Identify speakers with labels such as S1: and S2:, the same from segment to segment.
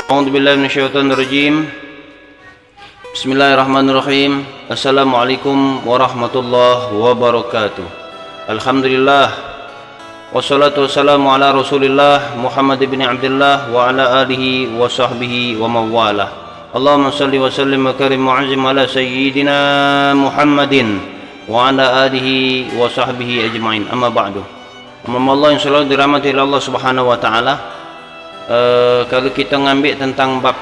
S1: A'udzubillahi minasyaitonirrajim. Bismillahirrahmanirrahim. Assalamualaikum warahmatullahi wabarakatuh. Alhamdulillah. Wassalatu wassalamu ala Rasulillah Muhammad ibn Abdullah wa ala alihi wa sahbihi wa mawalah. Allahumma salli wa sallim wa karim mu'azzim ala sayyidina Muhammadin wa ala alihi wa sahbihi ajma'in. Amma ba'du. Amma Allah yang selalu dirahmati oleh Allah Subhanahu wa taala. Kalau kita ngambil tentang bab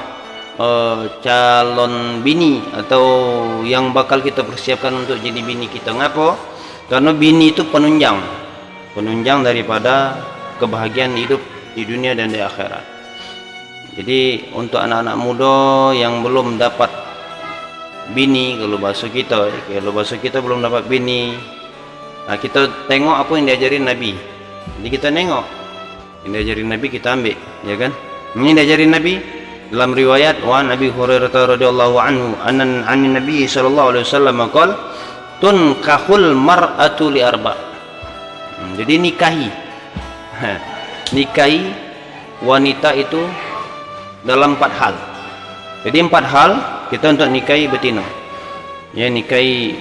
S1: calon bini atau yang bakal kita persiapkan untuk jadi bini kita, ngapa? Karena bini itu penunjang daripada kebahagiaan hidup di dunia dan di akhirat. Jadi untuk anak-anak muda yang belum dapat bini, kalau bahasa kita belum dapat bini, nah kita tengok apa yang diajarin Nabi. Jadi kita nengok yang diajarin Nabi, kita ambil, ya kan? Ini diajarin Nabi dalam riwayat wa Nabi Hurairah radhiyallahu anhu anan Nabi sallallahu alaihi wasallam qol tunkahul mar'atu li arba. Jadi nikahi wanita itu dalam 4 hal. Jadi 4 hal kita untuk nikahi betina. Ya, nikahi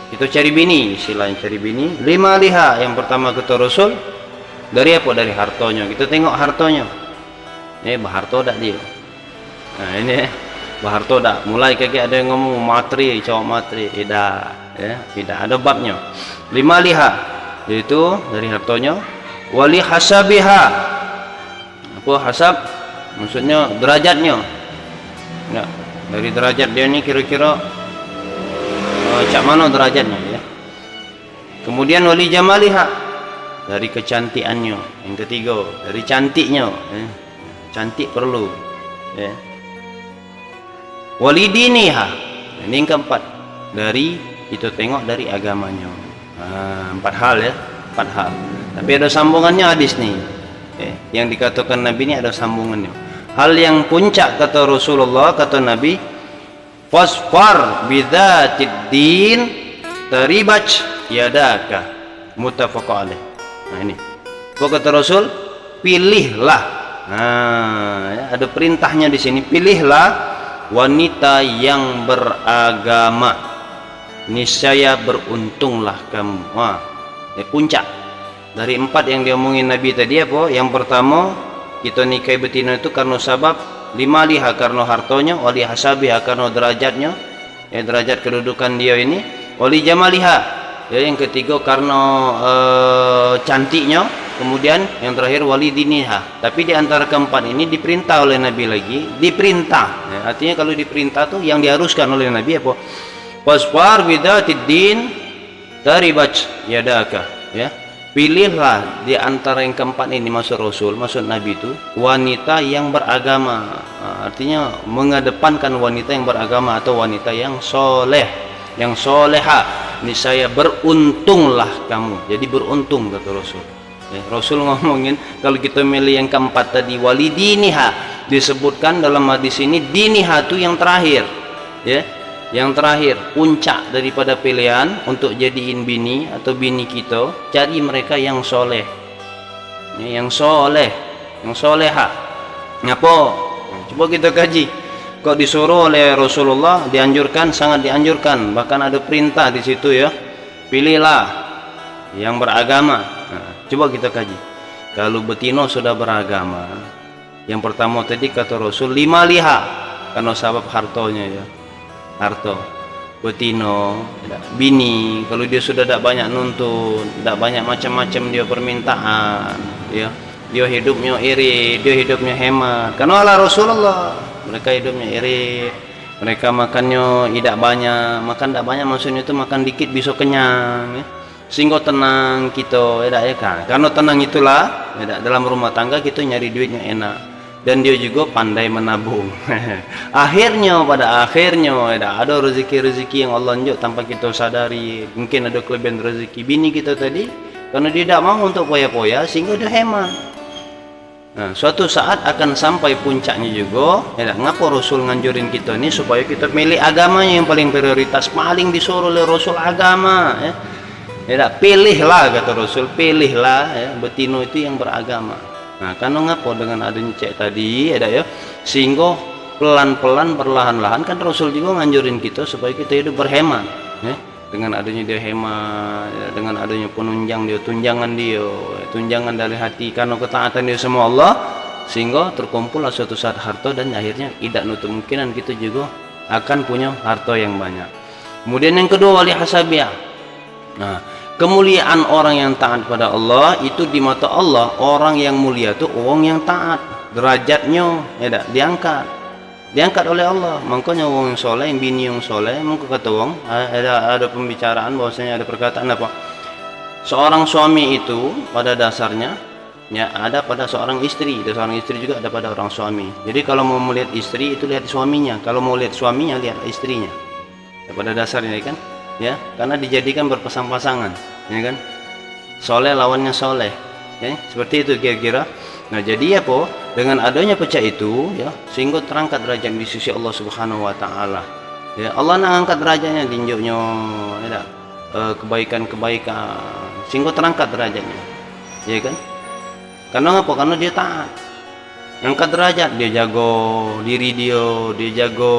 S1: kita cari bini, istilahnya cari bini. 5 liha, yang pertama kata Rasul, dari apa? Dari hartonya. Kita tengok hartonya. Baharto dak dia. Nah ini baharto dak. Mulai kaki ada yang ngomong matri, cowok matri. Tidak ada babnya. 5 liha, yaitu dari hartonya. Wali hasabiha. Apa hasab? Maksudnya derajatnya. Ya, dari derajat dia ni kira-kira cak mana derajatnya, ya. Kemudian wali jamaliha, dari kecantikannya. Yang ketiga, dari cantiknya. Cantik perlu, ya. Walidiniha, ini yang keempat, dari kita tengok dari agamanya. 4 hal, ya, 4 hal. Tapi ada sambungannya hadis nih, yang dikatakan Nabi ini ada sambungannya. Hal yang puncak kata Rasulullah, kata Nabi, fasfar bidzatid din taribaj yadaka, muttafaq alaih. Nah ini, apa kata Rasul? Pilihlah. Ya, ada perintahnya di sini. Pilihlah wanita yang beragama, niscaya beruntunglah kamu. Puncak dari 4 yang diomongin Nabi tadi apa? Yang pertama, kita nikahi betina itu karena sabab 5 liha, karena hartonya. Wali hasabiha, karena derajatnya, ya, derajat kedudukan dia ini. Wali jamaliha, ya, yang ketiga karena cantiknya. Kemudian yang terakhir wali diniha. Tapi di antara keempat ini diperintah oleh Nabi lagi, diperintah, ya, artinya kalau diperintah tuh yang diharuskan oleh Nabi apa? Wasfar bidzatid din taribaj yadaka, ya. Pilihlah di antara yang keempat ini, maksud Rasul, maksud Nabi itu wanita yang beragama. Artinya mengedepankan wanita yang beragama atau wanita yang soleh, yang soleha. Niscaya beruntunglah kamu. Jadi beruntung kata Rasul. Rasul ngomongin kalau kita milih yang keempat tadi wali diniha, disebutkan dalam hadis ini diniha itu yang terakhir, ya, yang terakhir, puncak daripada pilihan untuk jadiin bini atau bini kita. Cari mereka yang soleh, ya, yang soleh, yang soleha. Ngapa? Coba kita kaji. Kok disuruh oleh Rasulullah, dianjurkan, sangat dianjurkan, bahkan ada perintah di situ, ya. Pilihlah yang beragama. Coba kita kaji. Kalau betina sudah beragama, yang pertama tadi kata Rasul 5 liha, karena sabab hartonya, ya. Harto. Betina, bini, kalau dia sudah tidak banyak nuntut, tidak banyak macam-macam dia permintaan, ya. Dia hidupnya irit, dia hidupnya hemat. Karena Allah Rasulullah, mereka hidupnya irit, mereka makannya tidak banyak. Makan tidak banyak maksudnya itu makan dikit bisa kenyang, ya. Sehingga tenang kita, ya kan? Karena tenang itulah, ya, dalam rumah tangga kita nyari duitnya enak, dan dia juga pandai menabung. Pada akhirnya ada rezeki-rezeki yang Allah unjuk tanpa kita sadari. Mungkin ada kelebihan rezeki bini kita tadi karena dia tidak mau untuk poya-poya, sehingga dia hemat. Nah, suatu saat akan sampai puncaknya juga, ya. Ngapa Rasul nganjurin kita ini supaya kita milih agamanya yang paling prioritas, paling disuruh oleh Rasul agama, ya. Ya, pilihlah kata Rasul, pilihlah, ya, betina itu yang beragama. Nah, kan ngapo dengan adanya cek tadi ada ya, sehingga pelan-pelan perlahan-lahan kan Rasul juga nganjurin kita supaya kita hidup berhemat, ya. Dengan adanya dia hemat, ya, dengan adanya penunjang dia, tunjangan dari hati karena ketaatan dia sama Allah, sehingga terkumpullah suatu saat harta dan akhirnya tidak nutup kemungkinan kita juga akan punya harta yang banyak. Kemudian yang kedua, wali hasabiah. Nah, kemuliaan orang yang taat pada Allah itu di mata Allah, orang yang mulia itu orang yang taat, derajatnya ya diangkat oleh Allah. Makanya orang yang soleh, yang bini yang soleh, mungkin kata orang ada pembicaraan bahwasanya ada perkataan apa, seorang suami itu pada dasarnya ya ada pada seorang istri, dan seorang istri juga ada pada orang suami. Jadi kalau mau melihat istri itu lihat suaminya, kalau mau lihat suaminya lihat istrinya ya, pada dasarnya kan ya, karena dijadikan berpasang-pasangan ya kan, soleh lawannya soleh ya, seperti itu kira-kira. Nah jadi apa, dengan adanya pecah itu ya, sehingga terangkat derajat di sisi Allah Subhanahu wa taala. Ya, Allah nak angkat derajatnya dinjuknya ya, kebaikan-kebaikan sehingga terangkat derajatnya. Ya kan? Karena apa? Karena dia taat. Angkat derajat, dia jago diri dia jago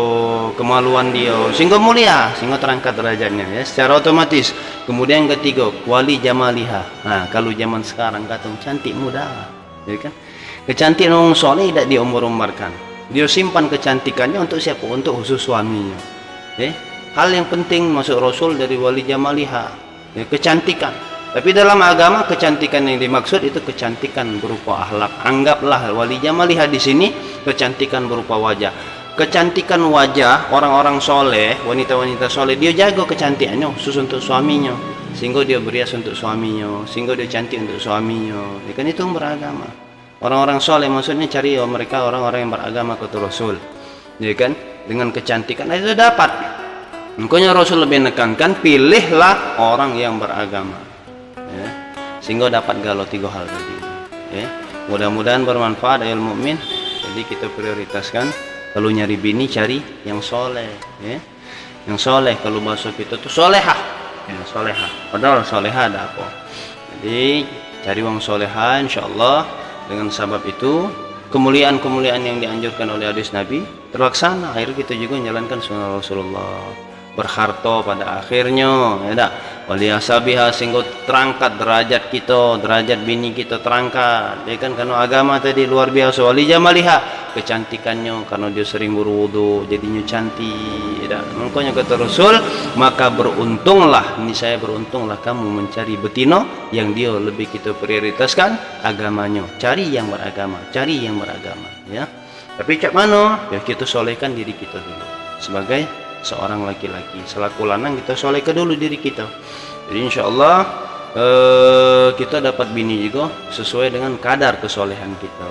S1: kemaluan dia sehingga mulia, sehingga terangkat derajatnya ya secara otomatis. Kemudian yang ketiga, wali jamaliha. Nah, kalau zaman sekarang kata cantik muda. Ya kan? Kecantikan orang soleh tidak diumbar-umbarkan. Dia simpan kecantikannya untuk siapa? Untuk khusus suaminya. Hal yang penting masuk Rasul dari wali jamaliha, ya, kecantikan. Tapi dalam agama kecantikan yang dimaksud itu kecantikan berupa akhlak. Anggaplah wali jamaliha di sini kecantikan berupa wajah. Kecantikan wajah orang-orang soleh, wanita-wanita soleh, dia jaga kecantikannya khusus untuk suaminya, sehingga dia berias untuk suaminya, sehingga dia cantik untuk suaminya. Ya kan, itu beragama. Orang-orang soleh maksudnya cari mereka orang-orang yang beragama kata Rasul. Ya kan, dengan kecantikan itu dapat. Makanya Rasul lebih menekankan pilihlah orang yang beragama. Ya, sehingga dapat galau 3 hal tadi. Ya, mudah-mudahan bermanfaat ilmu mukmin. Jadi kita prioritaskan kalau nyari bini cari yang soleh, ya. Yang soleh, kalau bahasa kita tuh solehah, ya, solehah. Padahal solehah ada apa? Jadi cari wong solehah, insyaallah dengan sebab itu kemuliaan-kemuliaan yang dianjurkan oleh hadis Nabi terlaksana. Akhirnya kita juga menjalankan sunnah Rasulullah, berharta pada akhirnya ya dah, wali asabiha, sehingga terangkat derajat kita, derajat bini kita terangkat ya kan, karena agama tadi luar biasa. Wali jamaliha, kecantikannya karena dia sering berwudu jadinya cantik ya dah. Makanya kata Rasul, maka beruntunglah, ini saya beruntunglah kamu mencari betina yang dia lebih kita prioritaskan agamanya. Cari yang beragama, cari yang beragama ya. Tapi cak mana ya, kita solehkan diri kita dulu sebagai seorang laki-laki. Selaku lanang kita solehkan dulu diri kita. Jadi insyaallah kita dapat bini juga sesuai dengan kadar kesolehan kita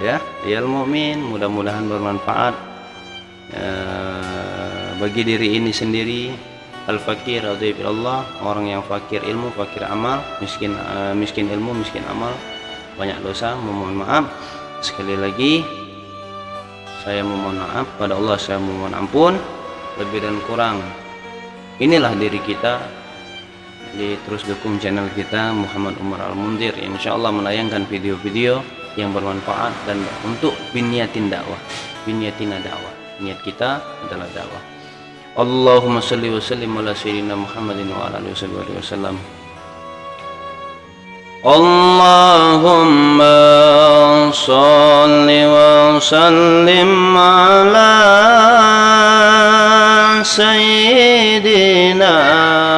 S1: ya. Ya mukmin, mudah-mudahan bermanfaat bagi diri ini sendiri. Al-fakir Allah, orang yang fakir ilmu, fakir amal, miskin ilmu, miskin amal, banyak dosa, memohon maaf. Sekali lagi saya memohon maaf pada Allah, saya memohon ampun lebih dan kurang. Inilah diri kita. Jadi terus dukung channel kita Muhammad Umar Al-Mundir, insyaallah menayangkan video-video yang bermanfaat dan untuk biniatin dakwah, biniatina dakwah. Niat kita adalah dakwah. Allahumma shalli wa sallim ala sayyidina Muhammadin wa ala alihi wasallam. Allahumma shalli wa sallim ala sayyidina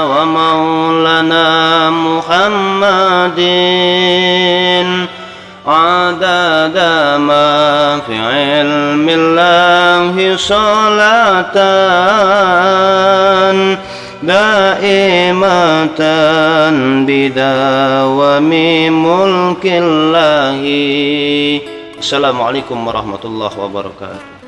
S1: wa maulana Muhammadin adada ma fi ilmillahi salatan daimatan bidawami mulkillahi. Assalamualaikum warahmatullahi wabarakatuh.